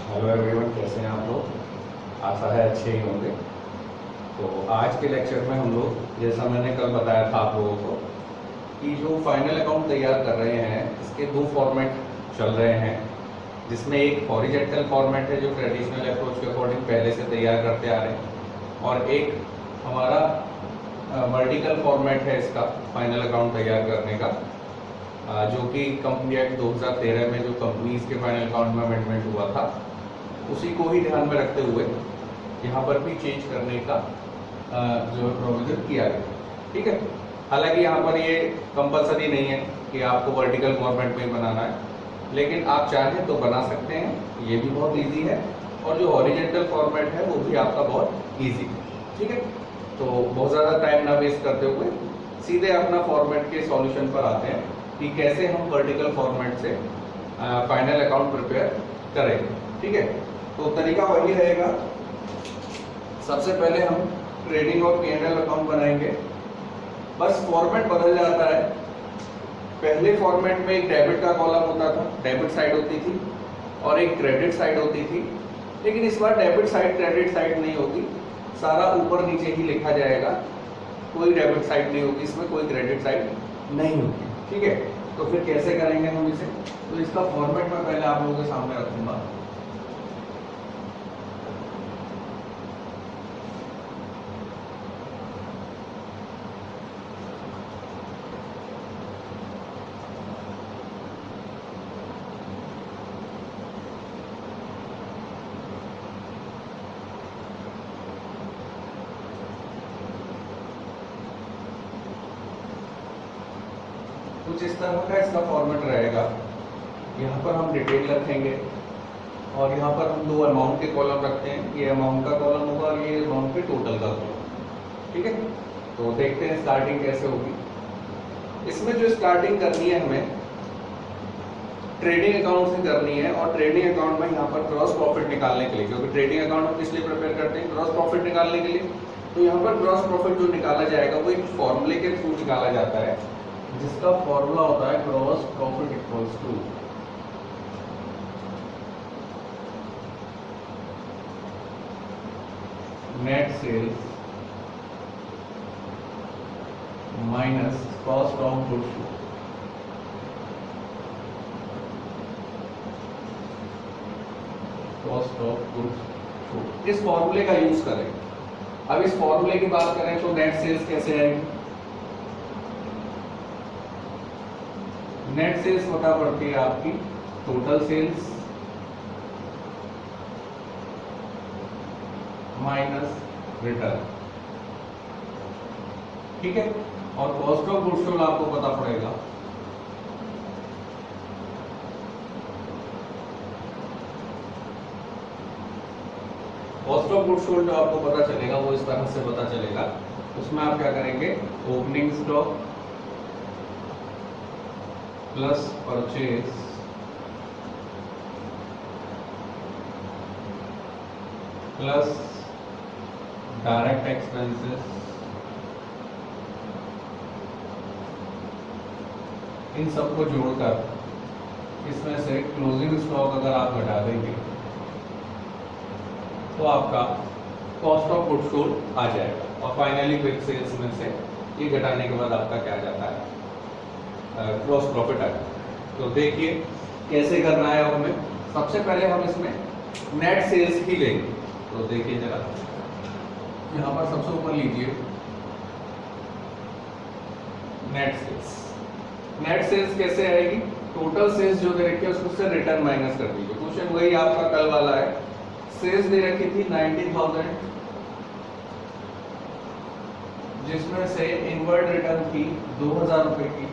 Hello everyone, कैसे हैं आप लोग। आशा है अच्छे ही होंगे। तो आज के लेक्चर में हम लोग, जैसा मैंने कल बताया था आप लोगों को, कि जो फाइनल अकाउंट तैयार कर रहे हैं इसके दो फॉर्मेट चल रहे हैं, जिसमें एक हॉरिजॉन्टल फॉर्मेट है जो ट्रेडिशनल अप्रोच के अकॉर्डिंग पहले से तैयार करते आ रहे हैं, और एक हमारा वर्टिकल फॉर्मेट है इसका फाइनल अकाउंट तैयार करने का, जो कि कंपनी एक्ट 2013 में जो कंपनीज के फाइनल अकाउंट में अमेंडमेंट हुआ था उसी को ही ध्यान में रखते हुए यहाँ पर भी चेंज करने का जो प्रोविजन किया गया। ठीक है, हालांकि यहाँ पर ये कंपलसरी नहीं है कि आपको वर्टिकल फॉर्मेट में ही बनाना है, लेकिन आप चाहें तो बना सकते हैं, ये भी बहुत इजी है। और जो हॉरिजॉन्टल फॉर्मेट है वो भी आपका बहुत इजी है। ठीक है, तो बहुत ज़्यादा टाइम ना वेस्ट करते हुए सीधे अपना फॉर्मेट के सॉल्यूशन पर आते हैं कि कैसे हम वर्टिकल फॉर्मेट से फाइनल अकाउंट प्रिपेयर करेंगे। ठीक है, तो तरीका वही रहेगा। सबसे पहले हम ट्रेडिंग और P&L अकाउंट बनाएंगे, बस फॉर्मेट बदल जाता है। पहले फॉर्मेट में एक डेबिट का कॉलम होता था, डेबिट साइड होती थी, और एक क्रेडिट साइड होती थी, लेकिन इस बार डेबिट साइड क्रेडिट साइड नहीं होगी, सारा ऊपर नीचे ही लिखा जाएगा। कोई डेबिट साइड नहीं होगी इसमें, कोई क्रेडिट साइड नहीं होगी। ठीक है, तो फिर कैसे करेंगे हम इसे, तो इसका फॉर्मेट मैं पहले आप लोगों के सामने रखूंगा। कुछ इस तरह का इसका फॉर्मेट रहेगा। यहाँ पर हम डिटेल रखेंगे और यहाँ पर हम दो अमाउंट के कॉलम रखते हैं, ये अमाउंट का कॉलम होगा और ये अमाउंट पे टोटल का कॉलम। ठीक है, तो देखते हैं स्टार्टिंग कैसे होगी। इसमें जो स्टार्टिंग करनी है हमें ट्रेडिंग अकाउंट से करनी है, और ट्रेडिंग अकाउंट में यहाँ पर ग्रॉस प्रॉफिट निकालने के लिए, क्योंकि ट्रेडिंग अकाउंट हम किस लिए प्रिपेयर करते हैं, ग्रॉस प्रॉफिट निकालने के लिए। तो यहाँ पर ग्रॉस प्रॉफिट जो निकाला जाएगा वो एक फॉर्मूले के थ्रू निकाला जाता है, जिसका फॉर्मूला होता है gross profit equals to net sales minus cost of goods sold. Cost of goods sold, इस फॉर्मूले का यूज करें। अब इस फॉर्मूले की बात करें तो नेट सेल्स कैसे आएगी, नेट सेल्स बता पड़ती है आपकी टोटल सेल्स माइनस रिटर्न। ठीक है, और कॉस्ट ऑफ गुड्स सोल्ड आपको पता पड़ेगा कॉस्ट ऑफ गुड्स सोल्ड जो आपको पता चलेगा वो इस तरह से पता चलेगा। उसमें आप क्या करेंगे, opening stock plus purchase plus direct expenses, इन सबको जोड़कर इसमें से क्लोजिंग स्टॉक अगर आप घटा देंगे तो आपका कॉस्ट ऑफ गुड्स सोल्ड आ जाएगा, और फाइनली क्विक सेल्स में से ये घटाने के बाद आपका क्या आ जाता है, ग्रॉस प्रॉफिट आ जाता है। तो देखिए कैसे करना है हमें। सबसे पहले हम इसमें नेट सेल्स ही लेंगे। तो देखिए जरा, यहाँ पर सबसे ऊपर लीजिए नेट सेल्स। नेट सेल्स कैसे आएगी, टोटल सेल्स जो दे रखी है उससे रिटर्न माइनस कर दीजिए। क्वेश्चन वही आपका कल वाला है, सेल्स दे रखी थी 90,000, जिसमें से इनवर्ड रिटर्न थी 2,000 रुपए की।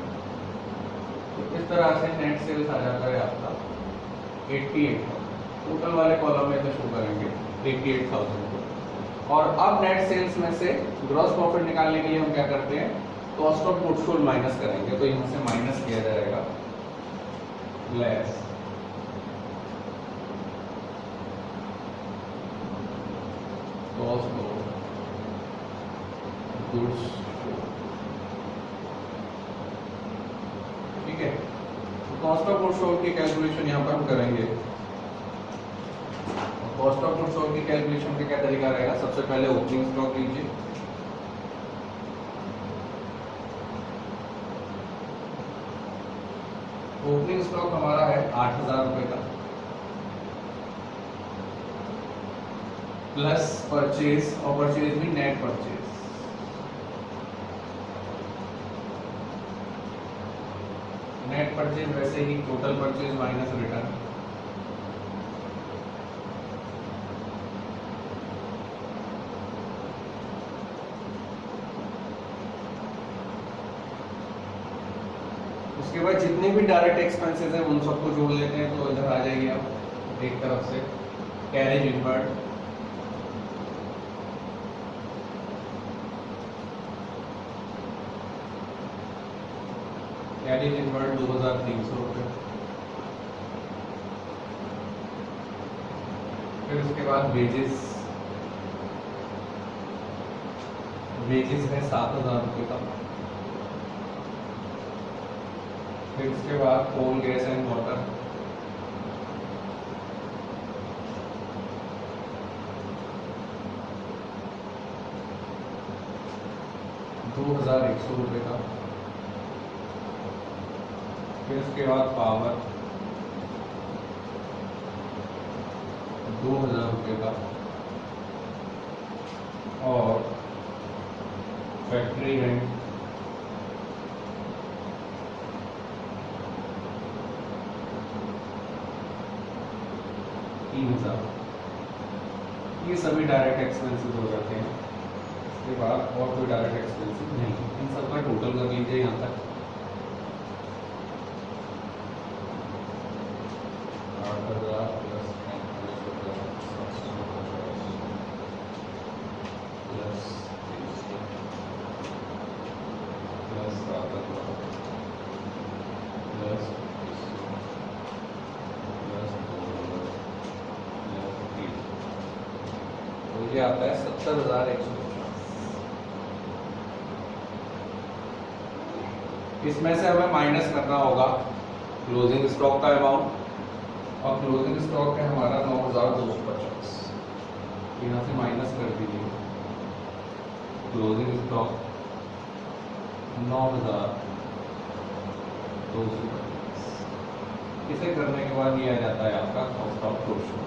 तो इस तरह से नेट सेल्स आ जाता है आपका 88,000। टोटल वाले कॉलम में तो शो करेंगे 88,000 को। और अब नेट सेल्स में से ग्रॉस प्रॉफिट निकालने के लिए हम क्या करते हैं, cost of goods sold minus करेंगे। तो यहाँ से माइनस किया जाएगा less cost of goods sold. ठीक है, तो कॉस्ट ऑफ गुड्स सोल्ड की कैलकुलेशन यहाँ पर हम करेंगे। कॉस्ट ऑफ गुड्स सोल्ड की कैलकुलेशन का क्या तरीका रहेगा? सबसे पहले ओपनिंग स्टॉक लीजिए, ओपनिंग स्टॉक हमारा है 8,000 रुपए का, प्लस परचेज, और परचेज भी नेट परचेज, नेट परचेज वैसे ही टोटल परचेज माइनस रिटर्न, उसके बाद जितने भी डायरेक्ट एक्सपेंसेस हैं उन सबको जोड़ लेते हैं। तो इधर आ जाइए आप एक तरफ से, कैरेज इनवर्ड, कैरेज इनवर्ड 2,300 रुपये, फिर उसके बाद वेजेस, वेजेस है 7,000 रुपये का, फिर उसके बाद कोल गैस एंड वाटर, ₹2,100 का, फिर उसके बाद पावर 2,000 रुपये का, और फैक्ट्री रेंट 3,000। ये सभी डायरेक्ट एक्सपेंसेस हो जाते हैं। इसके बाद और कोई डायरेक्ट एक्सपेंसेस नहीं, इन सब का टोटल कर लीजिए यहाँ तक, 8,000 प्लस 7,000 ये आता है 70,150। इसमें से हमें माइनस करना होगा क्लोजिंग स्टॉक का अमाउंट, और क्लोजिंग स्टॉक है हमारा 9,250, यहाँ से माइनस कर दीजिए क्लोजिंग स्टॉक 9,250। इसे करने के बाद ये आ जाता है आपका कॉस्ट ऑफ गुड्स सोल्ड।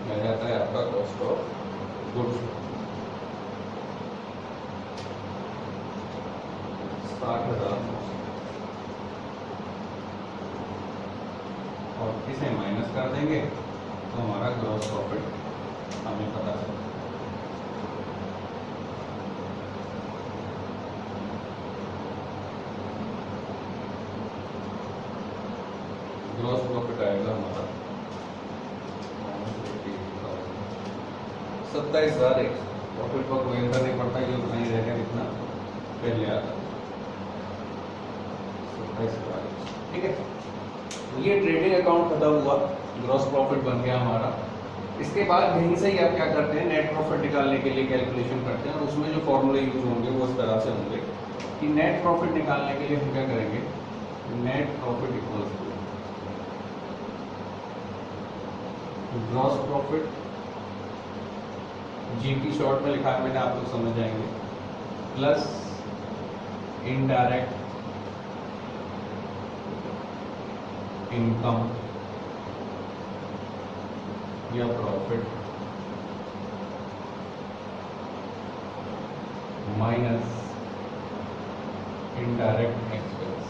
आ जाता है आपका कॉस्ट ऑफ गुड्स 60,000, और इसे माइनस कर देंगे तो हमारा ग्रॉस प्रॉफिट हमें पता चलेगा। ग्रॉस प्रॉफिट आएगा हमारा 27,100। प्रॉफिट पर कोई अंतर नहीं पड़ता, ये नहीं रहेगा कितना पहले आता, 27,100। ठीक है, तो ये ट्रेडिंग अकाउंट खत्म हुआ, ग्रॉस प्रॉफिट बन गया हमारा। इसके बाद यहीं से ही आप क्या करते हैं, नेट प्रॉफिट निकालने के लिए कैलकुलेशन करते हैं, और उसमें जो फॉर्मूले यूज होंगे वो इस तरह से होंगे कि नेट प्रॉफिट निकालने के लिए हम क्या करेंगे, net profit equals to gross profit, GP short में लिखा है मैंने, आप लोग समझ जाएंगे, प्लस इनडायरेक्ट इनकम या प्रॉफिट माइनस इनडायरेक्ट एक्सपेंसेस।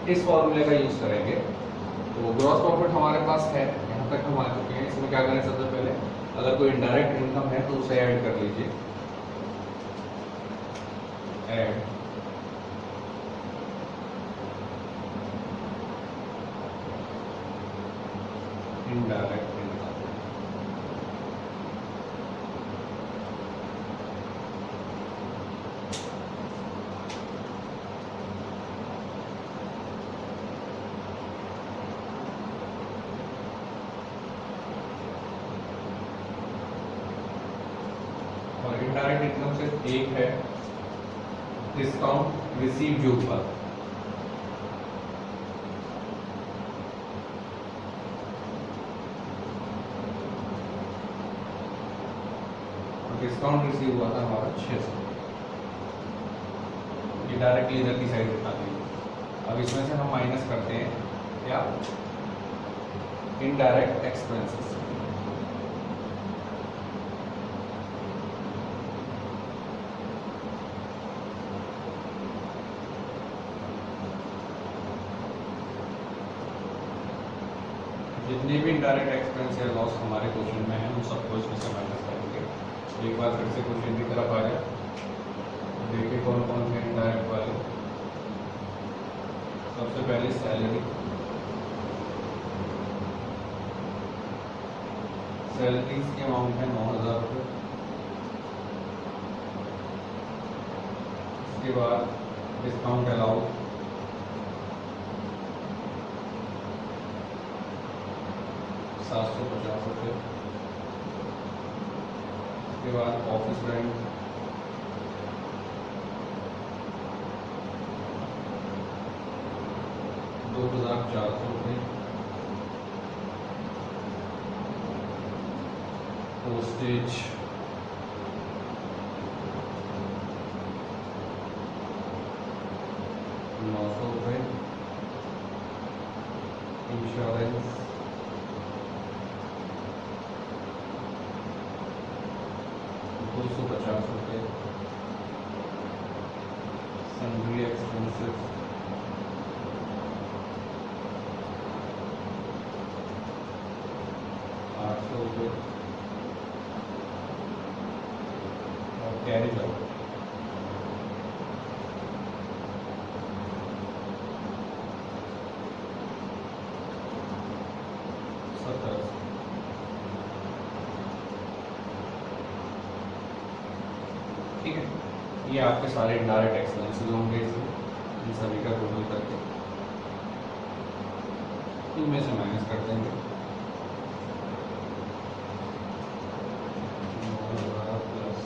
इस फॉर्मूले का यूज करेंगे। तो ग्रॉस प्रॉफिट हमारे पास है, यहाँ तक हम आ चुके हैं। इसमें क्या करें, सबसे पहले अगर कोई इनडायरेक्ट इनकम है तो उसे ऐड कर लीजिए, add indirect income, indirect income से एक है डिस्काउंट रिसीव जो हुआ, डिस्काउंट रिसीव हुआ था हमारा 600, ये डायरेक्टली इधर की साइड दिखा दी। अब इसमें से हम माइनस करते हैं क्या, इनडायरेक्ट एक्सपेंसेस। जितने भी इनडायरेक्ट एक्सपेंस या लॉस हमारे क्वेश्चन में है, हम सबको इसमें से माइनस करेंगे। एक बार फिर से क्वेश्चन की तरफ आ जाए, देखिए कौन कौन से इनडायरेक्ट वाले। सबसे पहले सैलरी, सैलरीज की अमाउंट है 9,000 रुपये। इसके बाद डिस्काउंट अलाउड 750 रुपये। उसके बाद ऑफिस रेंट 2,400 रुपये। पोस्टेज 900 रुपये। इंश्योरेंस 250 रुपये। सन्ड्री एक्सपेंसेस 800 रुपये। और कैरी जाओ 1700। ठीक है, ये आपके सारे इनडायरेक्ट एक्सपेंसेस होंगे इसमें, इन सभी का टोटल करके इनमें से माइनस कर देंगे। 9,000 प्लस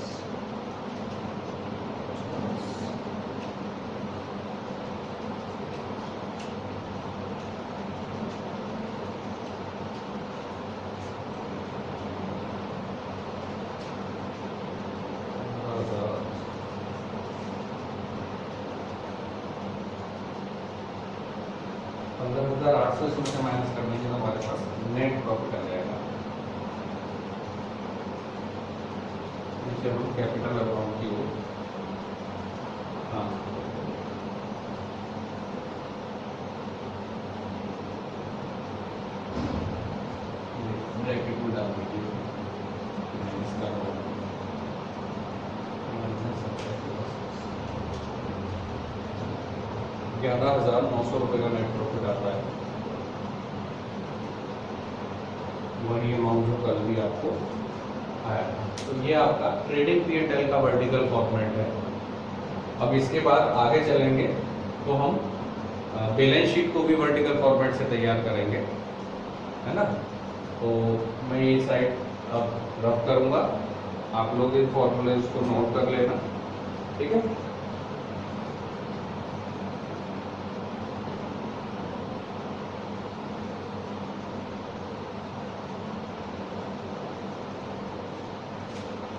15,800 इसमें से माइनस करने के बाद हमारे पास नेट प्रॉफिट आ जाएगा। नीचे हम कैपिटल अकाउंट की ओर, हाँ ब्रैकेट में डाल दीजिए माइनस का 11,900 रुपये का नेट प्रॉफिट आता है। वही अमाउंट जो कल भी आपको आया था। तो ये आपका ट्रेडिंग P&L का वर्टिकल फॉर्मेट है। अब इसके बाद आगे चलेंगे तो हम बैलेंस शीट को भी वर्टिकल फॉर्मेट से तैयार करेंगे, है ना। तो मैं ये साइड अब रफ करूँगा, आप लोग इन फॉर्मूले उसको नोट कर लेना, ठीक है।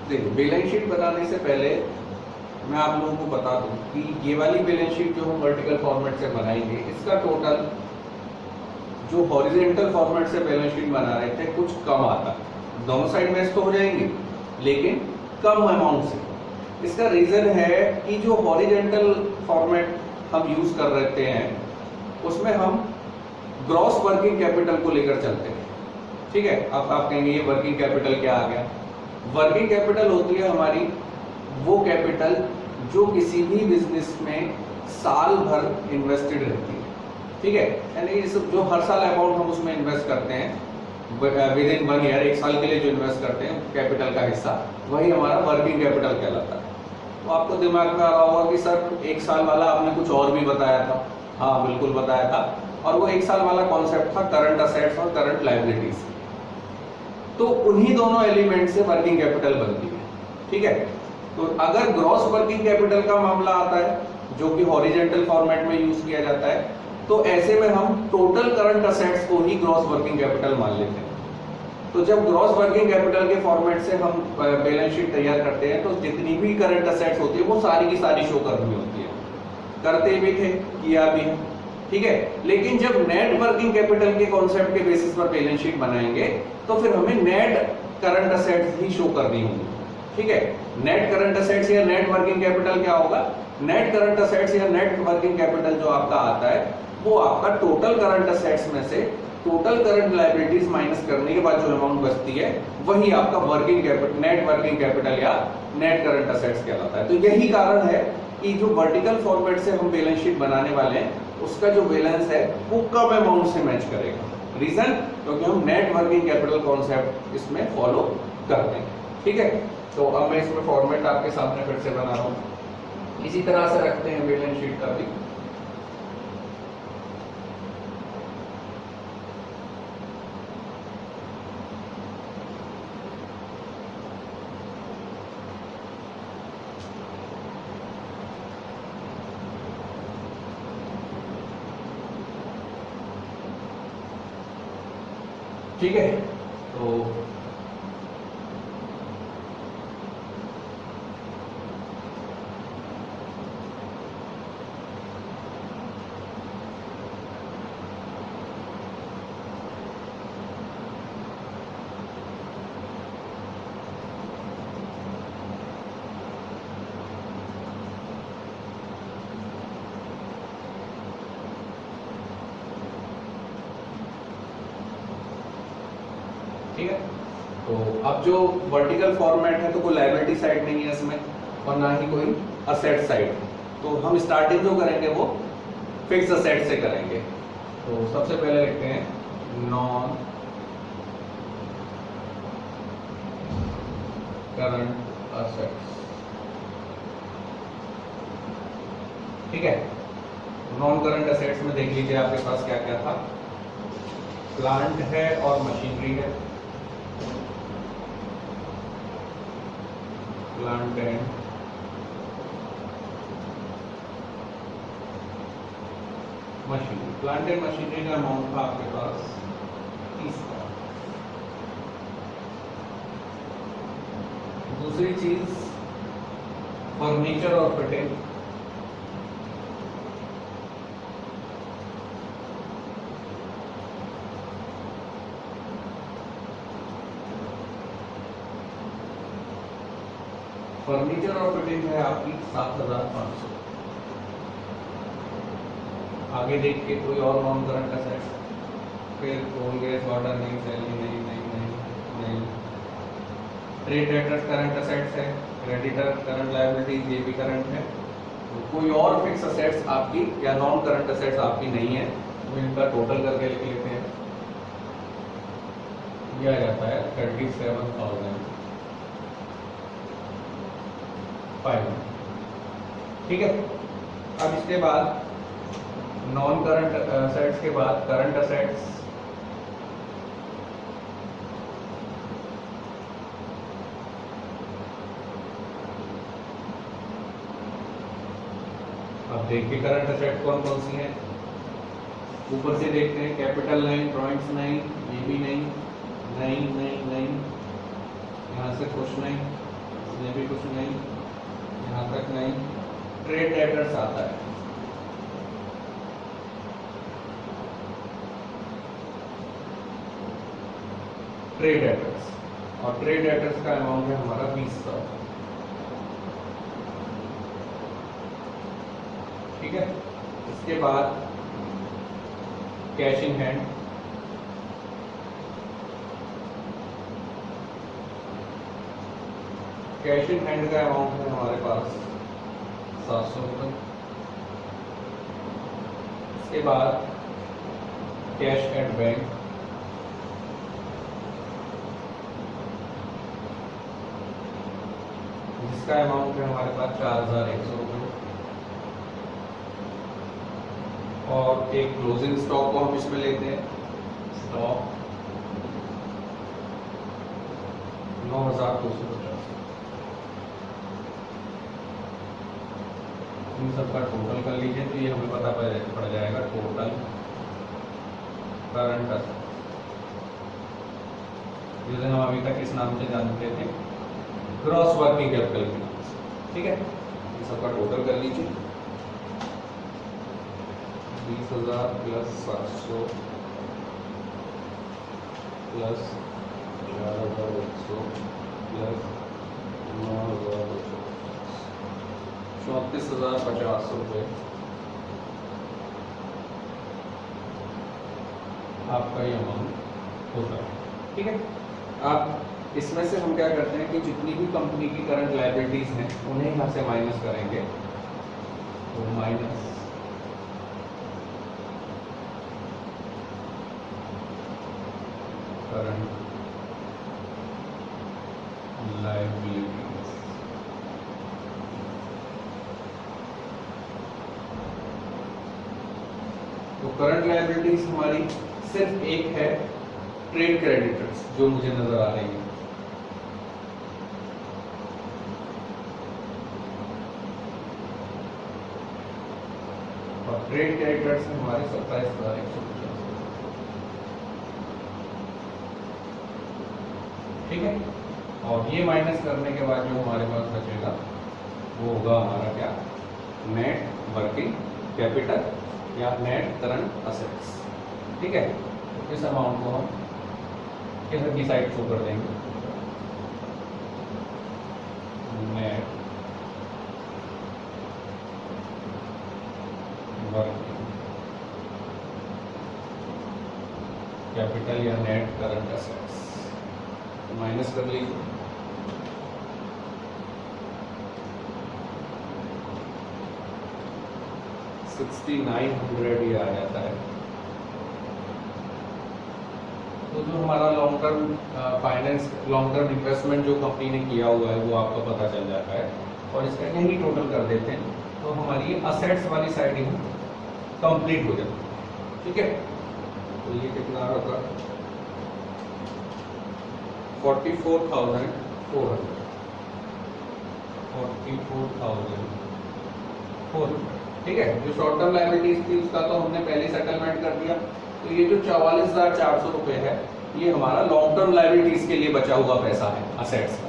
देखिए, बैलेंस शीट बनाने से पहले मैं आप लोगों को बता दूं कि ये वाली बैलेंस शीट जो हम वर्टिकल फॉर्मेट से बनाएंगे, इसका टोटल जो हॉरिजॉन्टल फॉर्मेट से बैलेंस शीट बना रहे थे कुछ कम आता, दोनों साइड मैच तो हो जाएंगे लेकिन कम अमाउंट से। इसका रीजन है कि जो हॉरिजॉन्टल फॉर्मेट हम यूज कर रहे हैं उसमें हम ग्रॉस वर्किंग कैपिटल को लेकर चलते हैं, ठीक है। अब आप कहेंगे ये वर्किंग कैपिटल क्या आ गया। वर्किंग कैपिटल होती है हमारी वो कैपिटल जो किसी भी बिजनेस में साल भर इन्वेस्टेड रहती है, ठीक है। यानी जो हर साल अमाउंट हम उसमें इन्वेस्ट करते हैं विद इन 1 ईयर, 1 साल के लिए जो इन्वेस्ट करते हैं कैपिटल का हिस्सा, वही हमारा वर्किंग कैपिटल कहलाता है। तो आपको दिमाग में आ रहा होगा कि सर 1 साल वाला आपने कुछ और भी बताया था। हाँ बिल्कुल बताया था, और वो 1 साल वाला कॉन्सेप्ट था करंट असेट्स और करंट लायबिलिटीज। तो उन्हीं दोनों एलिमेंट से वर्किंग कैपिटल बनती है, ठीक है। तो अगर ग्रॉस वर्किंग कैपिटल का मामला आता है जो कि हॉरिजॉन्टल फॉर्मेट में यूज किया जाता है, तो ऐसे में हम टोटल करंट असेट्स को ही ग्रॉस वर्किंग कैपिटल मान लेते हैं। तो जब ग्रॉस वर्किंग कैपिटल के फॉर्मेट से हम बैलेंस शीट तैयार करते हैं तो जितनी भी करंट असेट्स होती है वो सारी की सारी शो करनी होती है, करते भी थे, किया भी है, ठीक है। लेकिन जब नेट वर्किंग कैपिटल के कॉन्सेप्ट के बेसिस पर बैलेंस शीट बनाएंगे तो फिर हमें नेट करंट असेट्स ही शो करनी होंगी, ठीक है। नेट करंट असेट्स या नेट वर्किंग कैपिटल क्या होगा? नेट करंट असेट्स या नेट वर्किंग कैपिटल जो आपका आता है वो आपका टोटल करंट असेट्स में से टोटल करंट लायबिलिटीज माइनस करने के बाद जो अमाउंट बचती है वही आपका working capital, net working capital या नेट करंट असेट्स कहलाता है। तो यही कारण है कि जो वर्टिकल फॉर्मेट से हम बैलेंस शीट बनाने वाले हैं उसका जो बैलेंस है वो कम अमाउंट से मैच करेगा। रीजन, क्योंकि हम नेट वर्किंग कैपिटल कॉन्सेप्ट इसमें फॉलो करते हैं, ठीक है। तो अब मैं इसमें फॉर्मेट आपके सामने फिर से बना रहा हूं, इसी तरह से रखते हैं बैलेंस शीट का भी। ठीक है, तो ठीक है। तो अब जो वर्टिकल फॉर्मेट है तो कोई लायबिलिटी साइड नहीं है इसमें और ना ही कोई असेट साइड, तो हम स्टार्टिंग जो करेंगे वो फिक्स असेट से करेंगे। तो सबसे पहले लिखते हैं नॉन करंट असेट्स, ठीक है। नॉन करंट असेट्स में देख लीजिए आपके पास क्या क्या था। प्लांट है और मशीनरी है, plant and machinery, plant and machinery का अमाउंट था आपके पास 30 का। दूसरी चीज फर्नीचर और फिटिंग, फर्नीचर और फिटिंग है आपकी 7,500। आगे देख के कोई और नॉन करंट असेट, फिर कोल गैस वाटर नहीं, सैलरी नहीं, नहीं नहीं नहीं। ट्रेड डेटर्स करंट असेट्स है, क्रेडिटर करंट लायबिलिटीज ये भी करंट है। तो कोई और फिक्स असेट्स आपकी या नॉन करंट असेट्स आपकी नहीं है, तो इनका टोटल करके लिख लेते हैं। यह आ जाता है 37,500, ठीक है। अब इसके बाद नॉन करंट असेट्स के बाद करंट असेट्स, अब देखिए करंट असेट्स कौन कौन सी हैं। ऊपर से देखते हैं कैपिटल नहीं, ड्रॉइंग्स नहीं, ये भी नहीं, नहीं नहीं नहीं, यहाँ से कुछ नहीं, इसमें भी कुछ नहीं, यहाँ तक नहीं। ट्रेड डेटर्स आता है, ट्रेड डेटर्स, और ट्रेड डेटर्स का अमाउंट है हमारा 20,000, ठीक है। इसके बाद cash in hand, cash in hand का अमाउंट है हमारे पास 700 रुपये। इसके बाद कैश एट बैंक, जिसका अमाउंट है हमारे पास 4,100 रुपये। और एक क्लोजिंग स्टॉक को हम इसमें लेते हैं, स्टॉक 9,250। इन सबका टोटल कर लीजिए तो ये हमें पता पड़ जाएगा टोटल करंट असेट, जिसे हम अभी तक किस नाम से जानते थे, ग्रॉस वर्किंग कैपिटल के नाम से। ठीक है, इन सबका टोटल कर लीजिए 20,000 प्लस 700 प्लस 11,100 प्लस 9,250, 34,050 रुपये आपका ये अमाउंट होता है। ठीक है, आप इसमें से हम क्या करते हैं कि जितनी भी कंपनी की करंट लायबिलिटीज हैं उन्हें यहाँ से माइनस करेंगे, तो माइनस करंट लायबिलिटीज, तो करंट लायबिलिटीज हमारी सिर्फ एक है, ट्रेड क्रेडिटर्स, जो मुझे नजर आ रही है। और ट्रेड क्रेडिटर्स में हमारे 27,150। ठीक है, और ये माइनस करने के बाद जो हमारे पास बचेगा वो होगा हमारा क्या, नेट वर्किंग कैपिटल या नेट करंट असेट्स। ठीक है, तो इस अमाउंट को हम किधर की साइड शो कर देंगे, नेट वर्किंग कैपिटल या नेट करंट असेट्स, माइनस कर लीजिए। $6,900 ये आ जाता है। तो जो हमारा long term finance, long term investment जो कंपनी ने किया हुआ है वो आपको पता चल जाता है, और इसका यही टोटल कर देते हैं, तो हमारी असेट्स वाली साइड ही कंप्लीट हो जाती है। ठीक है, तो ये कितना होगा, 44,400, 44,400। ठीक है, जो शॉर्ट टर्म लायबिलिटीज थी उसका तो हमने पहले सेटलमेंट कर दिया। तो ये जो 44,400 रुपये है ये हमारा लॉन्ग टर्म लायबिलिटीज के लिए बचा हुआ पैसा है असेट्स का।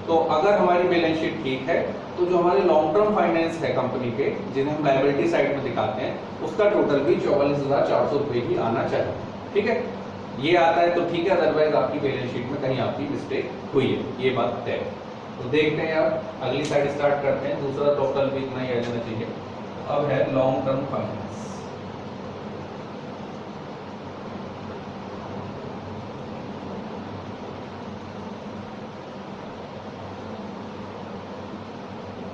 तो अगर हमारी बैलेंस शीट ठीक है तो जो हमारे लॉन्ग टर्म फाइनेंस है कंपनी के, जिन्हें हम लायबिलिटी साइड में दिखाते हैं, उसका टोटल भी 44,400 रुपये ही आना चाहिए। ठीक है, ये आता है तो ठीक है, अदरवाइज आपकी बैलेंस शीट में कहीं आपकी मिस्टेक हुई है, ये बात तय है। तो देखते हैं आप अगली साइड स्टार्ट करते हैं। दूसरा टोटल भी इतना ही आ जाना चाहिए। अब है long term finance.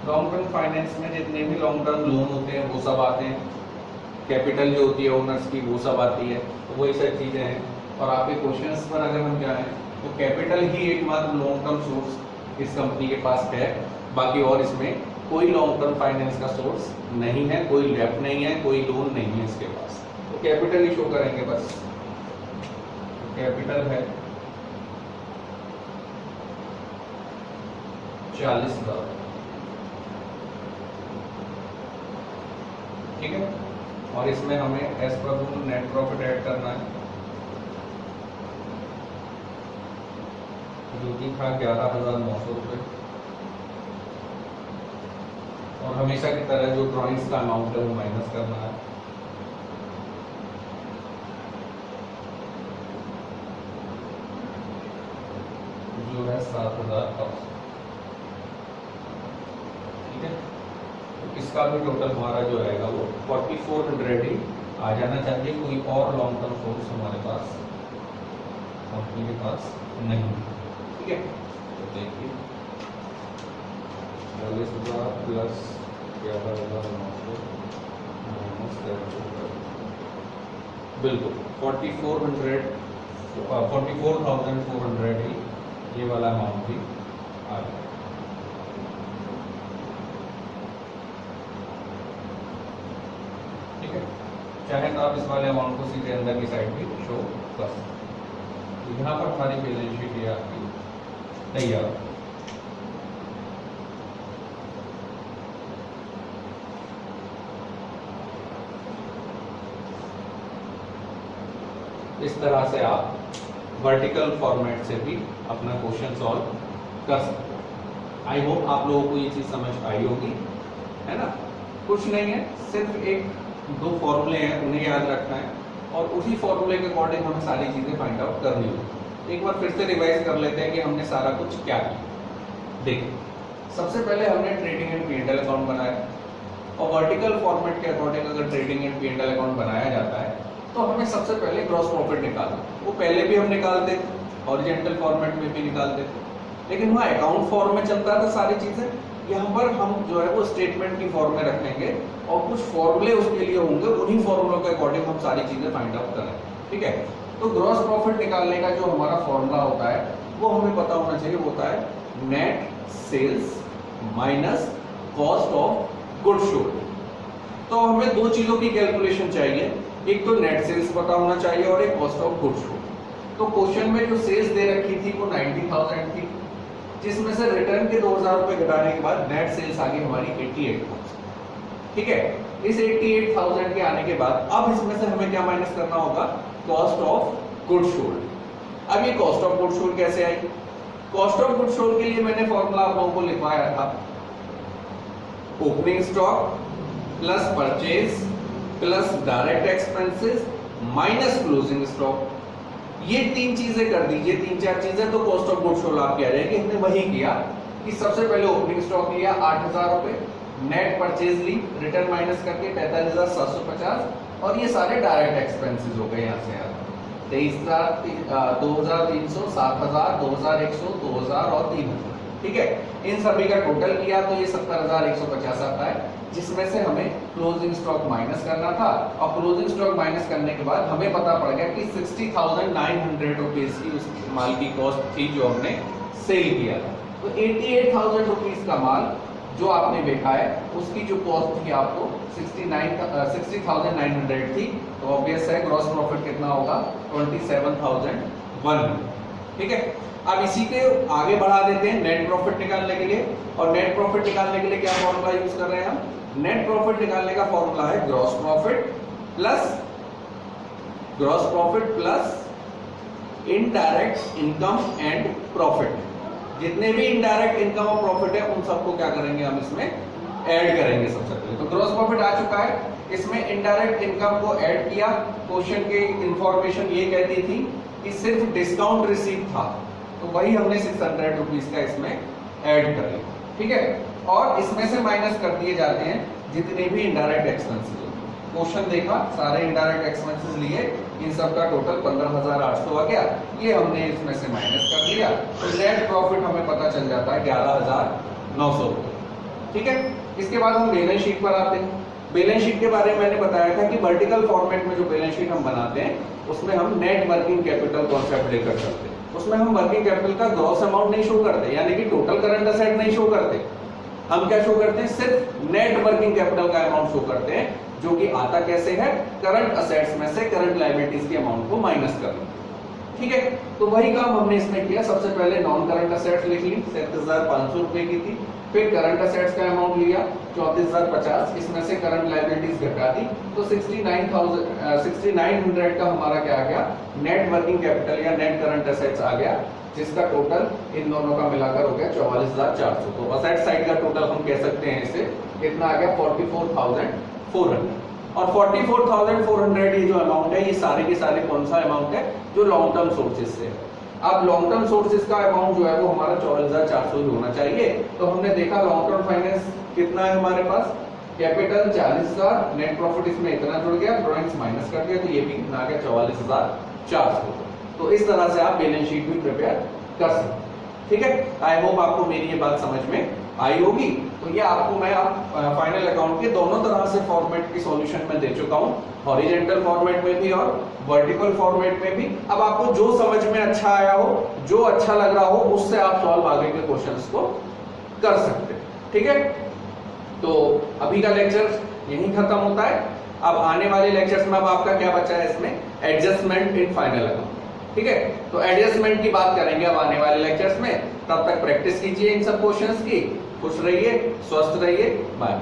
Long term finance में जितने भी लॉन्ग टर्म लोन होते हैं वो सब आते हैं, कैपिटल जो होती है ओनर्स की वो सब आती है, तो वही सब चीजें हैं। और आपके क्वेश्चंस पर अगर हम जाएं तो कैपिटल ही एकमात्र लॉन्ग टर्म सोर्स इस कंपनी के पास है, बाकी और इसमें कोई लॉन्ग टर्म फाइनेंस का सोर्स नहीं है, कोई लेफ्ट नहीं है, कोई लोन नहीं है इसके पास। तो कैपिटल ही शो करेंगे बस। कैपिटल है 40,000। ठीक है, और इसमें हमें as per rule net profit add करना है, जो कि था 11,900 रुपये। और हमेशा की तरह जो ड्राइंग्स का अमाउंट है वो माइनस करना है, जो है 7,000। ठीक है, तो इसका भी टोटल हमारा जो रहेगा वो 4400 ही आ जाना चाहिए। कोई और लॉन्ग टर्म सोर्स हमारे पास कंपनी के पास नहीं। ठीक है, तो देखिए 40,000 प्लस 11,900 बिल्कुल 44,400 ही ये वाला अमाउंट भी आ गया। ठीक है, चाहे तो आप इस वाले अमाउंट को सीधे अंदर की साइड भी शो कर सकते हैं। यहाँ पर हमारी बैलेंस शीट ये आपकी तैयार। इस तरह से आप वर्टिकल फॉर्मेट से भी अपना क्वेश्चन सॉल्व कर सकते हो। आई होप आप लोगों को ये चीज़ समझ आई होगी, है ना। कुछ नहीं है, सिर्फ एक दो फॉर्मूले हैं, उन्हें याद रखना है और उसी फॉर्मूले के अकॉर्डिंग हमें सारी चीज़ें फाइंड आउट करनी होगी। एक बार फिर से रिवाइज कर लेते हैं कि हमने सारा कुछ क्या किया। देखिए, सबसे पहले हमने ट्रेडिंग एंड P&L अकाउंट बनाया और वर्टिकल फॉर्मेट के अकॉर्डिंग अगर ट्रेडिंग एंड P&L अकाउंट बनाया जाता है तो हमें सबसे पहले ग्रॉस प्रॉफिट निकालना। वो पहले भी हम निकालते थे, हॉरिजॉन्टल फॉर्मेट में भी निकालते थे, लेकिन वहाँ अकाउंट फॉर्म में चलता था सारी चीज़ें। यहाँ पर हम जो है वो स्टेटमेंट की फॉर्म में रखेंगे और कुछ फॉर्मूले उसके लिए होंगे, उन्हीं फॉर्मूलों के अकॉर्डिंग हम सारी चीज़ें फाइंड आउट करें। ठीक है, तो ग्रॉस प्रॉफिट निकालने का जो हमारा फॉर्मूला होता है वो हमें पता होना चाहिए, होता है net sales minus cost of goods sold. तो हमें दो चीजों की कैलकुलेशन चाहिए, एक तो नेट सेल्स पता होना चाहिए और एक कॉस्ट ऑफ गुड्स सोल्ड। तो क्वेश्चन में जो सेल्स दे रखी थी वो 90,000 थी, जिसमें से रिटर्न के 2,000 रुपए घटाने के बाद नेट सेल्स आ गई हमारी 88,000। ठीक है, इस 88,000 के आने के बाद अब इसमें से हमें क्या माइनस करना होगा, कॉस्ट ऑफ गुड्स सोल्ड। अब ये कॉस्ट ऑफ गुड्स सोल्ड कैसे आई? कॉस्ट ऑफ गुड्स सोल्ड के लिए मैंने फॉर्मूला आप लोगों को लिखवाया था, opening stock plus purchase plus direct expenses minus closing stock. ये तीन चीजें कर दीजिए, तीन चार चीजें, तो कॉस्ट ऑफ गुड्स सोल्ड आपकी आ जाएगी। हमने वही किया कि सबसे पहले ओपनिंग स्टॉक लिया 8,000 रुपए, नेट परचेज ली रिटर्न माइनस करके 43,750 और ये सारे डायरेक्ट एक्सपेंसेस हो गए। यहाँ से 23,000, 2,300, 7,000, 2,100, 2,000 और 3,000। ठीक है, इन सभी का टोटल किया तो ये 70,150 आता है, जिसमें से हमें क्लोजिंग स्टॉक माइनस करना था और क्लोजिंग स्टॉक माइनस करने के बाद हमें पता पड़ गया कि 60,900 रुपीज की उस माल की कॉस्ट थी जो हमने सेल किया था। तो 88,000 रुपीज का माल जो आपने बेचा है उसकी जो कॉस्ट थी आपको 60,900 थी, तो ऑब्वियस है ग्रॉस प्रॉफिट कितना होगा, 27,100। ठीक है, अब इसी के आगे बढ़ा देते हैं नेट प्रॉफिट निकालने के लिए। और नेट प्रॉफिट निकालने के लिए क्या फॉर्मूला यूज कर रहे हैं हम? नेट प्रॉफिट निकालने का फॉर्मूला है gross profit plus indirect income and profit. जितने भी इनडायरेक्ट इनकम और प्रॉफिट है उन सबको क्या करेंगे, हम इसमें ऐड करेंगे सबसे पहले। तो ग्रॉस प्रॉफिट आ चुका है, इसमें इनडायरेक्ट इनकम को ऐड किया। क्वेश्चन की इंफॉर्मेशन ये कहती थी कि सिर्फ डिस्काउंट रिसीव था, तो वही हमने 600 रुपीज का इसमें ऐड कर लिया। ठीक है, और इसमें से माइनस कर दिए जाते हैं जितने भी इनडायरेक्ट एक्सपेंसेस हो। क्वेश्चन देखा, सारे इनडायरेक्ट एक्सपेंसेस लिए, इन सब का टोटल 15,800 आ गया, ये हमने इसमें से माइनस कर लिया, तो नेट प्रॉफिट हमें पता चल जाता है 11,900 रुपये। ठीक है, इसके बाद हम बैलेंस शीट पर आते हैं। बैलेंस शीट के बारे में मैंने बताया था कि वर्टिकल फॉर्मेट में जो बैलेंस शीट हम बनाते हैं उसमें हम नेट वर्किंग कैपिटल कॉन्सेप्ट लेकर चलते हैं। उसमें हम वर्किंग कैपिटल का ग्रॉस अमाउंट नहीं शो करते, यानी कि टोटल करंट असेट नहीं शो करते, हम क्या शो करते हैं, सिर्फ नेट वर्किंग कैपिटल का अमाउंट शो करते हैं, जो कि आता कैसे है, करंट असेट्स में से करंट लायबिलिटीज के अमाउंट को माइनस करना। ठीक है, तो वही काम हमने इसमें किया। सबसे पहले नॉन करंट असेट्स लिख ली, 37,500 रुपए की थी, फिर करंट असेट्स का अमाउंट लिया 34,050, इसमें से करंट लायबिलिटीज घटा दी, तो 69,900 का हमारा क्या आ गया, नेट वर्किंग कैपिटल या नेट करंट असेट्स आ गया, जिसका टोटल इन दोनों का मिलाकर हो गया 44,400। तो असेट साइड का टोटल हम कह सकते हैं इसे कितना आ गया, 44,400। और 44,400 ये जो अमाउंट है, ये सारे के सारे कौन सा अमाउंट है, जो लॉन्ग टर्म सोर्सेज से है। अब लॉन्ग टर्म सोर्सेज का अमाउंट जो है वो हमारा 44,400 ही होना चाहिए। तो हमने देखा लॉन्ग टर्म फाइनेंस कितना है हमारे पास, कैपिटल 40,000, नेट प्रॉफिट इसमें इतना जुड़ गया, ड्रॉइंग्स माइनस कर दिया, तो ये भी कितना आ गया, 44,400। तो इस तरह से आप बैलेंस शीट भी प्रिपेयर कर सकते हैं। ठीक है, आई होप आपको मेरी ये बात समझ में आई होगी। तो ये आपको मैं फाइनल अकाउंट के दोनों तरह से फॉर्मेट की सॉल्यूशन में दे चुका हूँ, हॉरिजॉन्टल फॉर्मेट में भी और वर्टिकल फॉर्मेट में भी। अब आपको जो समझ में अच्छा आया हो, जो अच्छा लग रहा हो, उससे आप सॉल्व आगे के क्वेश्चंस को कर सकते हैं। ठीक है, तो अभी का लेक्चर यहीं खत्म होता है। अब आने वाले लेक्चर्स में अब आपका क्या बचा है, इसमें एडजस्टमेंट इन फाइनल अकाउंट। ठीक है, तो एडजस्टमेंट की बात करेंगे अब आने वाले लेक्चर्स में। तब तक प्रैक्टिस कीजिए इन सब क्वेश्चंस की। खुश रहिए, स्वस्थ रहिए, बाय।